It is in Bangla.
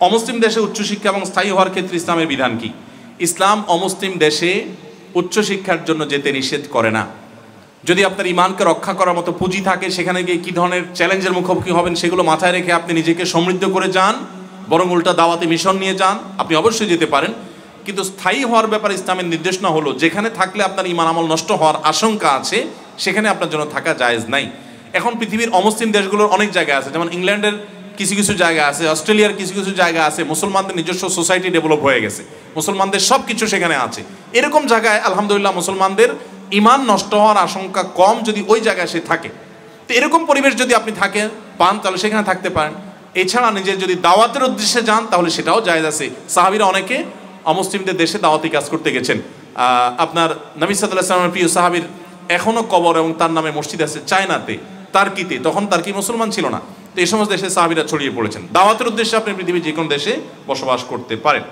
অমুসলিম দেশে উচ্চশিক্ষা এবং স্থায়ী হওয়ার ক্ষেত্রে ইসলামের বিধান কি? ইসলাম অমুসলিম দেশে উচ্চশিক্ষার জন্য যেতে নিষেধ করে না। যদি আপনার ইমানকে রক্ষা করার মতো পুঁজি থাকে, সেখানে গিয়ে কী ধরনের চ্যালেঞ্জের মুখোমুখি হবেন সেগুলো মাথায় রেখে আপনি নিজেকে সমৃদ্ধ করে যান, বরং উল্টা দাওয়াতি মিশন নিয়ে যান, আপনি অবশ্যই যেতে পারেন। কিন্তু স্থায়ী হওয়ার ব্যাপারে ইসলামের নির্দেশনা হলো যেখানে থাকলে আপনার ইমান আমল নষ্ট হওয়ার আশঙ্কা আছে সেখানে আপনার জন্য থাকা জায়েজ নাই। এখন পৃথিবীর অমুসলিম দেশগুলোর অনেক জায়গা আছে, যেমন ইংল্যান্ডের কিছু কিছু জায়গা আছে, অস্ট্রেলিয়ার কিছু কিছু জায়গা আছে, মুসলমানদের নিজস্ব সোসাইটি ডেভেলপ হয়ে গেছে, মুসলমানদের সব কিছু সেখানে আছে। এরকম জায়গায় আলহামদুলিল্লাহ মুসলমানদের ইমান নষ্ট হওয়ার আশঙ্কা কম যদি ওই জায়গায় সে থাকে। তো এরকম পরিবেশ যদি আপনি পান তাহলে সেখানে থাকতে পারেন। এছাড়া নিজের যদি দাওয়াতের উদ্দেশ্যে যান তাহলে সেটাও জায়েজ আছে। সাহাবীরা অনেকে অমুসলিমদের দেশে দাওয়াতি কাজ করতে গেছেন। আপনার নবী সাল্লাল্লাহু আলাইহি ওয়াসাল্লামের প্রিয় সাহাবীর এখনও কবর এবং তার নামে মসজিদ আছে চায়নাতে, তার্কিতে, তখন তার্কি মুসলমান ছিল না। তো এই সমস্ত দেশে সাহাবীরা ছড়িয়ে পড়েছেন। দাওয়াতের উদ্দেশ্যে আপনি পৃথিবীর যে কোনো দেশে বসবাস করতে পারেন।